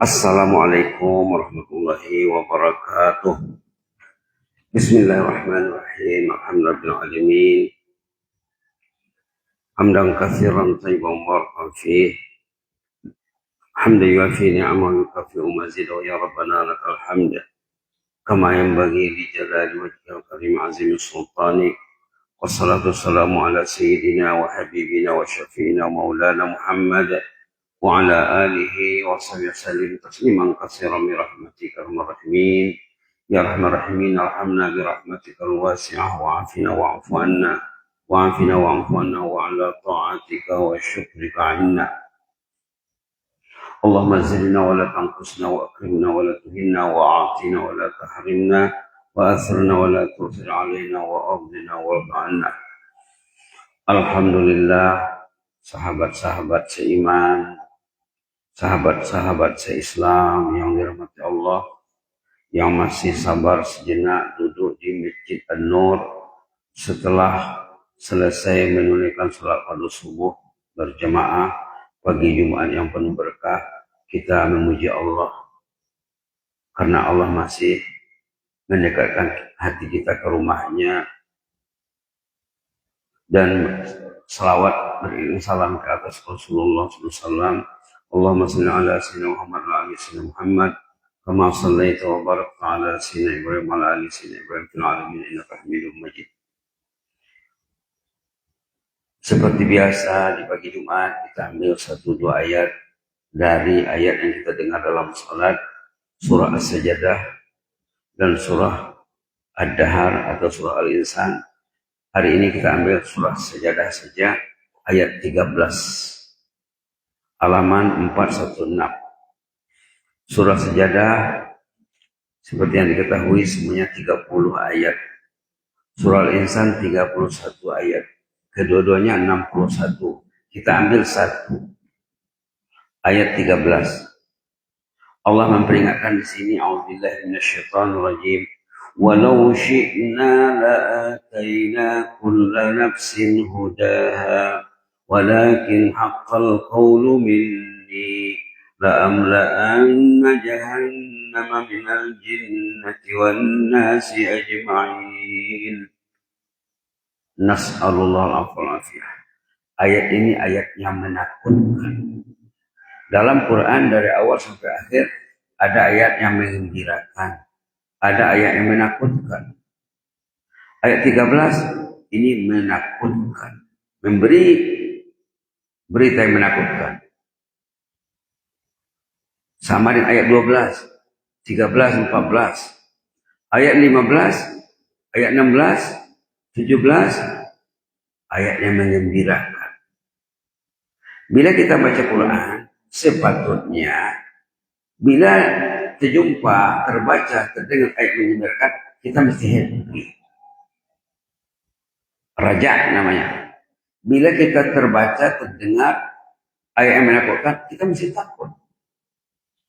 Assalamualaikum warahmatullahi wabarakatuh. Bismillahirrahmanirrahim. Alhamdulillahirrahmanirrahim. Hamdan katsiran thayyiban mubarakan fih. Hamdan yuafi ni'amahu yukafi'u mazidahu ya rabbana lakal hamd. Kama yanbaghi li jalali wajhikal karim azimi sultani. Wassalatu wassalamu ala sayyidina wa habibina wa syafi'ina maulana Muhammad وعلى آله وصحبه وسلم تسليما كثيرا برحمتك يا أرحم الراحمين يا أرحم الراحمين ارحمنا برحمتك الواسعة وعافنا وعلى طاعتك وشكرك عنا اللهم زدنا ولا تنقصنا وأكرمنا ولا تهنا وأعطنا ولا تحرمنا وأثرنا ولا تؤثر علينا وأرضنا وارض عنا. Alhamdulillah, sahabat-sahabat seiman, sahabat-sahabat se-Islam yang dirahmati Allah, yang masih sabar sejenak duduk di Masjid An-Nur setelah selesai menunaikan salat fardu subuh berjamaah pagi Jumat yang penuh berkah, kita memuji Allah karena Allah masih mendekatkan hati kita ke rumahnya, dan salawat beriring salam ke atas Rasulullah SAW. Allahumma salli ala sayyidina Muhammad wa ala sayyidina Muhammad kama sallaita wa barakta ala sayyidina Ibrahim wa ala ali sayyidina Ibrahim fil alamin innaka Hamidum Majid. Seperti biasa di pagi Jumat kita ambil 1-2 ayat dari ayat yang kita dengar dalam salat, surah As-Sajdah dan surah Ad-Dahar atau surah Al-Insan. Hari ini kita ambil surah Sajadah saja, ayat 13, halaman 416. Surah Sajadah seperti yang diketahui semuanya 30 ayat. Surah Al-Insan 31 ayat. Kedua-duanya 61. Kita ambil satu. Ayat 13. Allah memperingatkan di sini, a'udzubillahi minasyaitonirrajim. Walau syi'na la'atayna kulla nafsin hudaha walakin haqqal qawlu minni la'amla'anna jahannama minal jinnati wan nasi ajma'in. Nas'alullah al-afiyah. Ayat ini ayat yang menakutkan. Dalam Quran dari awal sampai akhir ada ayat yang menggembirakan, ada ayat yang menakutkan. Ayat 13 ini menakutkan, memberi berita yang menakutkan. Sama dengan ayat 12, 13, 14. Ayat 15, ayat 16, 17, ayat yang menggembirakan. Bila kita baca Quran, sepatutnya bila terjumpa, terbaca, terdengar ayat menggembirakan, kita mesti happy. Raja namanya. Bila kita terbaca, terdengar ayat yang menakutkan, kita mesti takut.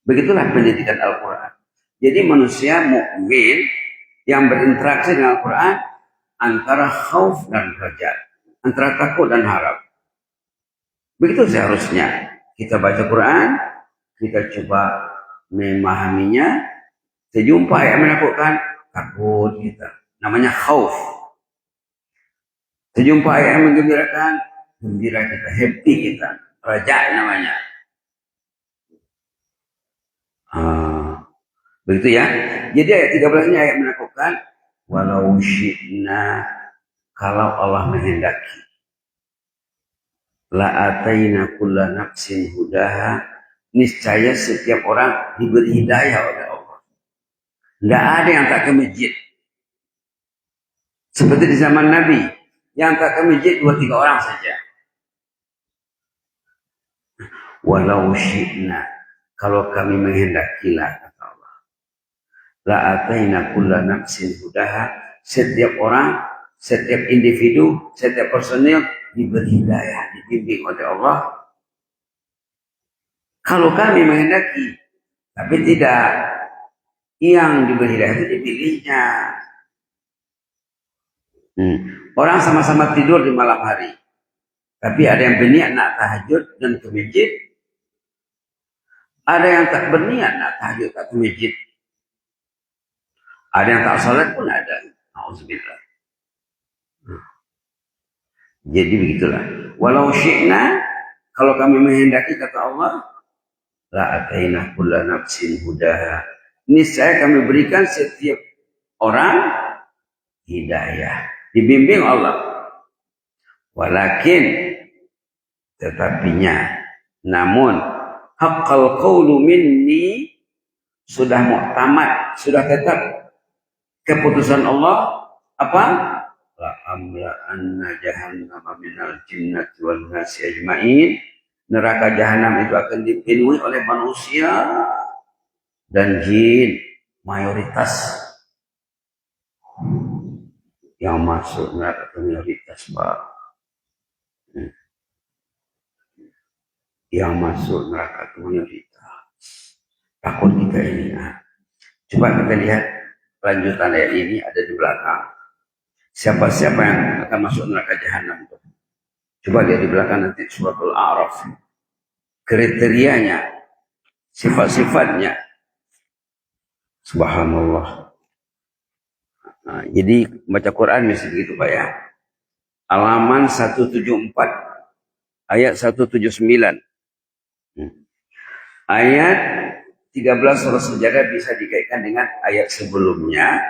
Begitulah pendidikan Al-Quran. Jadi manusia mukmin yang berinteraksi dengan Al-Quran antara khauf dan raja, antara takut dan harap. Begitu seharusnya kita baca Quran, kita coba memahaminya, terjumpa ayat menakutkan, takut kita, namanya khauf. Terjumpa ayat yang menggembirakan, gembira kita, happy kita, raja namanya. Begitu ya. Jadi ayat 13 ini ayat menakutkan, walau syi'na, kalau Allah menghendaki, la'atayna kulla nafsin hudaha, niscaya setiap orang diberi hidayah oleh Allah. Tidak ada yang tak ke masjid. Seperti di zaman Nabi, yang tak ke masjid 2-3 orang saja. Walau syi'na, kalau kami menghendakilah, kata Allah, la'atayna kulla nafsin hudaha, setiap orang, setiap individu, setiap personil diberi hidayah, dibimbing oleh Allah. Kalau kami menghendaki, tapi tidak, yang diberi hidayah itu dipilihnya. Orang sama-sama tidur di malam hari, tapi ada yang berniat nak tahajud dan ke masjid, Ada yang tak berniat nak tahajud tak ke masjid. Ada yang tak salat pun ada. Auzubillah. Jadi begitulah. Walau syi'na, kalau kami menghendaki kata Allah, la ataina kulla nafsin hudaha. Niscaya kami berikan setiap orang hidayah. Dibimbing Allah. Walakin, tetapinya, namun, haqqal qawlu minni, sudah muktamad, sudah tetap keputusan Allah, apa? La amla anna jahannama minal jinnati wal nasi ajma'in. Neraka jahanam itu akan dipenuhi oleh manusia dan jin, mayoritas yang masuk neraka itu mayoritas, Pak. Yang masuk neraka itu mayoritas. Takut kita ini. Coba kita lihat lanjutan ayat ini ada di belakang. Siapa-siapa yang akan masuk neraka jahanam itu. Coba lihat di belakang nanti suratul A'raf. Kriterianya, sifat-sifatnya. Subhanallah. Nah, jadi baca Quran mesti begitu Pak ya. Halaman 174 ayat 179. Ayat 13 surah Sajadah bisa dikaitkan dengan ayat sebelumnya.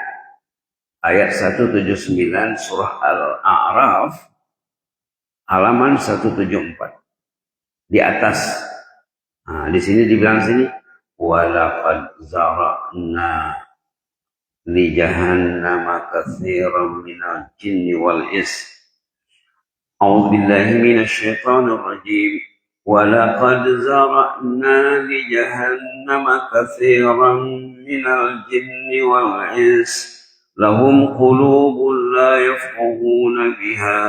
Ayat 179 surah Al-A'raf halaman 174. Di atas. Nah, di sini dibilang sini walaqad zara'na li jahannama katsiran minal jinni wal ins. A'udzu billahi minasy syaithanir rajim. Walaqad zara'na li jahannama katsiran minal jinni wal ins. Lahum qulubun la yafqahuna biha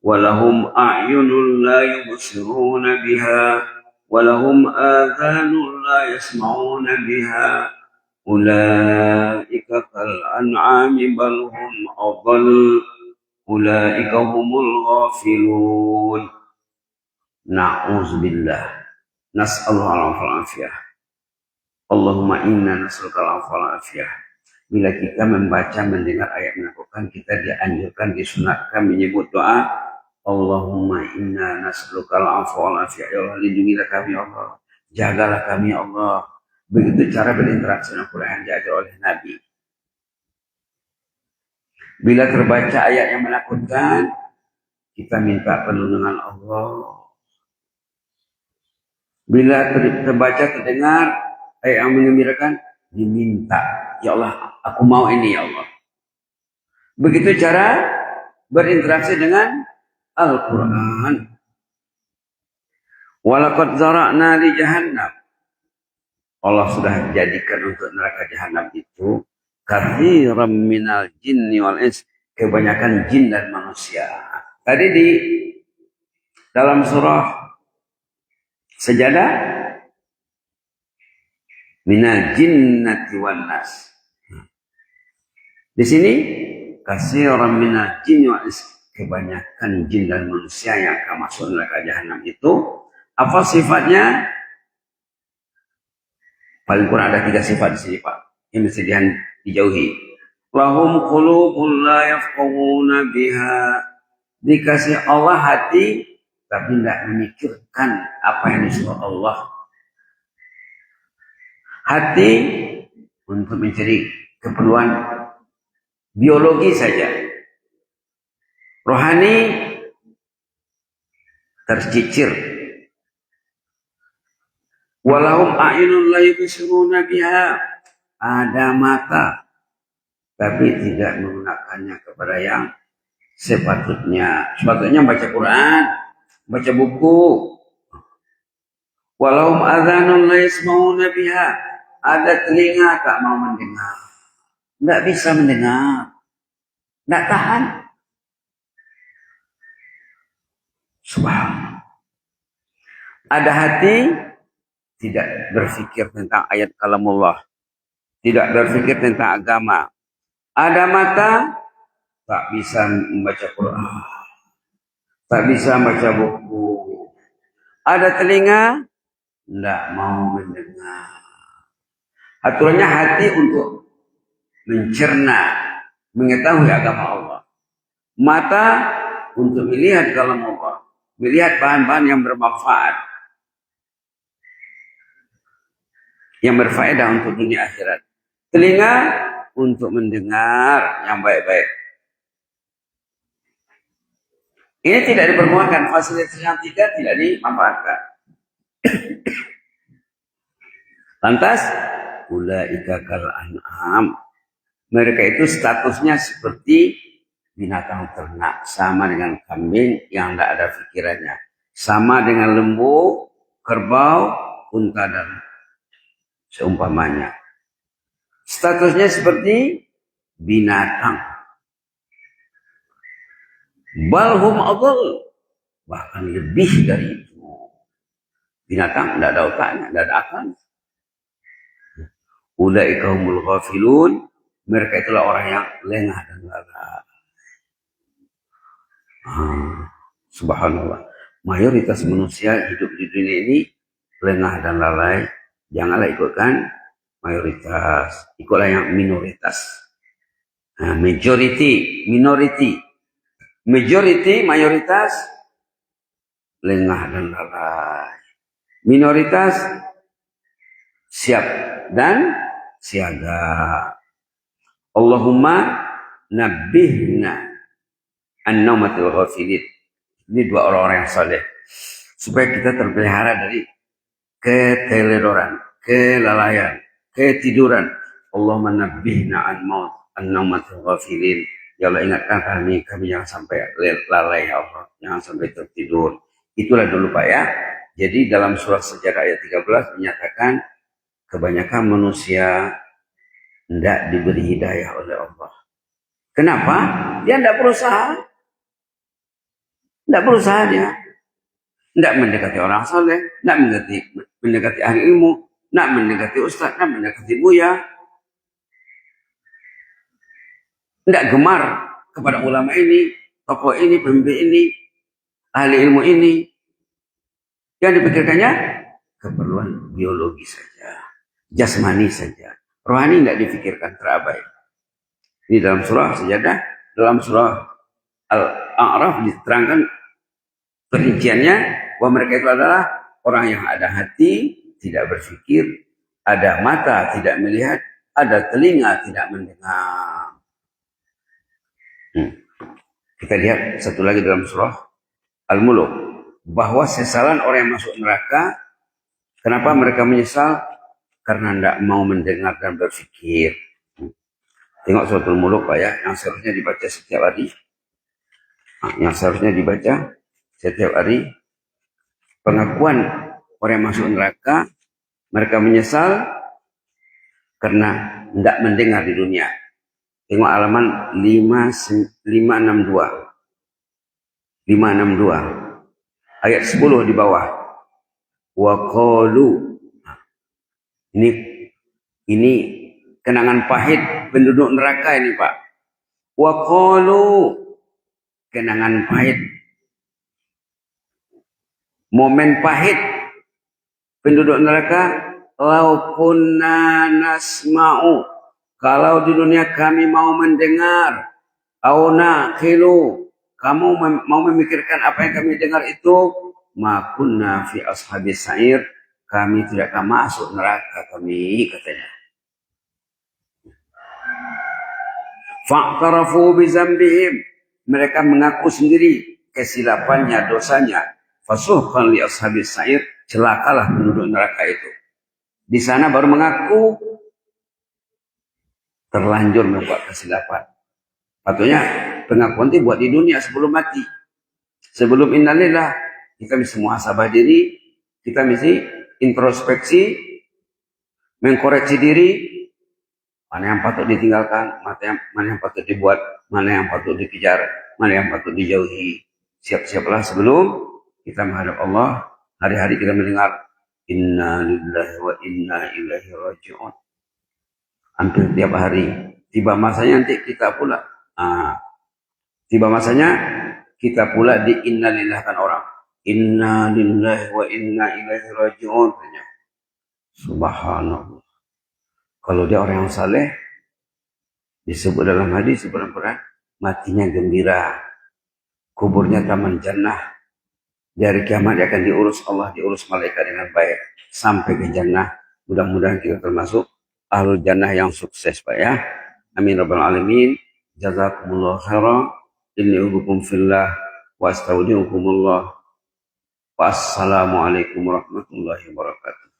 wa lahum a'yunun la yubsiruna biha wa lahum adhanun la yasma'una biha ulaika kal an'ami bal hum adall ulaika humul ghafilun. Na'udzubillah. Nas'alullah al-afiyah. Allahumma inna nas'aluka al-afiyah. Bila kita membaca, mendengar ayat menakutkan, kita dianjurkan, disunatkan menyebut doa Allahumma inna nas'aluka al-afwa wal-afiyah. Ya Allah, lindungilah kami ya Allah, jagalah kami ya Allah. Begitu cara berinteraksi dengan Quran diajar oleh Nabi. Bila terbaca ayat yang menakutkan, kita minta perlindungan Allah. Bila terbaca, terdengar ayat yang mengembirakan, diminta, ya Allah, aku mau ini ya Allah. Begitu cara berinteraksi dengan Al-Quran. Walaqad zara'na li jahannam. Allah sudah jadikan untuk neraka jahanam itu katsiran minal jinni wal ins, kebanyakan jin dan manusia. Tadi di dalam surah Sajadah minal jinnati wan nas. Di sini katsiran minal jinni wal ins, kebanyakan jin dan manusia yang akan masuk neraka jahanam itu apa sifatnya? Paling kurang ada 3 sifat di sini Pak. Ini mesti dijauhi. Lahum qulubun la yafqahuna biha. Dikasih Allah hati tapi tidak memikirkan apa yang disuruh Allah. Hati untuk mencari keperluan biologi saja. Rohani tercicir. Walahum a'yunun la yubsiruna biha. Ada mata tapi tidak menggunakannya kepada yang sepatutnya. Sepatutnya baca Quran, baca buku. Walahum adhanun la yasma'una biha. Ada telinga tak mau mendengar. Tidak bisa mendengar. Tidak tahan. Subhanallah. Ada hati tidak berpikir tentang ayat kalamullah. Tidak berpikir tentang agama. Ada mata tak bisa membaca Quran. Tak bisa membaca buku. Ada telinga tidak mau mendengar. Aturannya hati untuk mencerna, mengetahui agama Allah. Mata untuk melihat kalam Allah, melihat bahan-bahan yang bermanfaat, yang berfaedah untuk dunia akhirat. Telinga untuk mendengar yang baik-baik. Ini tidak dipermuahkan, fasilitas yang tidak dimanfaatkan. Lantas, ulaika kal an'am. Mereka itu statusnya seperti binatang ternak, sama dengan kambing yang tidak ada pikirannya, sama dengan lembu, kerbau, unta dan seumpamanya. Statusnya seperti binatang. Balhum adall, bahkan lebih dari itu. Binatang tidak ada otaknya, tidak ada akal. Ulaika humul ghafilun, mereka itulah orang yang lengah dan lalai. Subhanallah. Mayoritas manusia hidup di dunia ini lengah dan lalai. Janganlah ikutkan mayoritas, ikutlah yang minoritas. Majority, minority. Majority, mayoritas, lengah dan lalai. Minoritas, siap dan siaga. Allahumma nabbihna an-naumatil ghafilin. Ini dua orang-orang yang saleh. Supaya kita terpelihara dari keteledoran, kelalaian, ketiduran. Allahumma nabbihna an-naumatil ghafilin. Ya Allah, ingatkan kami jangan sampai lalai ya Allah, jangan sampai tertidur. Itulah dulu Pak ya. Jadi dalam surah Sejarah ayat 13 menyatakan kebanyakan manusia tidak diberi hidayah oleh Allah. Kenapa? Dia tidak berusaha. Tidak berusaha dia. Tidak mendekati orang saleh, tidak mendekati ahli ilmu, tidak mendekati ustaz, tidak mendekati buya. Tidak gemar kepada ulama ini, tokoh ini, pemimpin ini, ahli ilmu ini. Yang dipikirkannya keperluan biologi saja, jasmani saja. Rohani tidak difikirkan, terabai. Ini dalam surah Sajadah, dalam surah Al-A'raf diterangkan perinciannya bahwa mereka itu adalah orang yang ada hati, tidak berpikir, ada mata, tidak melihat, ada telinga, tidak mendengar. Kita lihat satu lagi dalam surah Al-Muluk, bahwa sesalan orang yang masuk neraka, kenapa mereka menyesal? Karena tidak mau mendengar dan berpikir. Tengok surat Al-Muluk Pak ya, yang seharusnya dibaca setiap hari. Yang seharusnya dibaca setiap hari. Pengakuan orang yang masuk neraka, mereka menyesal karena tidak mendengar di dunia. Tengok halaman 562. Ayat 10 di bawah. Wa qalu. Ini kenangan pahit penduduk neraka ini Pak. Wa qalu, kenangan pahit. Momen pahit penduduk neraka. Lau kunna nasma'u, kalau di dunia kami mau mendengar, au naqilu, kamu mau memikirkan apa yang kami dengar itu, ma kunna fi ashabis sa'ir, kami tidak akan masuk neraka kami, katanya. Fa'tarafu bizambihim, mereka mengaku sendiri kesilapannya, dosanya. Fasuhqan li ashabis sa'ir, celakalah penduduk neraka itu. Di sana baru mengaku terlanjur membuat kesilapan. Patutnya pengakuan itu buat di dunia sebelum mati. Sebelum innalillah, kita mesti muhasabah diri, kita mesti introspeksi, mengkoreksi diri, mana yang patut ditinggalkan, mana yang patut dibuat, mana yang patut dikejar, mana yang patut dijauhi. Siap-siaplah sebelum kita menghadap Allah. Hari-hari kita mendengar inna lillahi wa inna ilaihi raji'un. Hampir tiap hari. Tiba masanya nanti kita pula. Tiba masanya kita pula diinnalillahkan orang. Inna lillahi wa inna ilaihi raji'un. Subhanallah. Kalau dia orang yang saleh, disebut dalam hadis sebenarnya matinya gembira, kuburnya taman jannah. Di hari kiamat dia akan diurus Allah, diurus malaikat dengan baik sampai ke jannah. Mudah-mudahan kita termasuk ahlul jannah yang sukses, Pak ya. Amin rabbal alamin. Jazakumullah khairan. Inni ubukum fillah wa astaudiukumullah. Wassalamualaikum warahmatullahi wabarakatuh.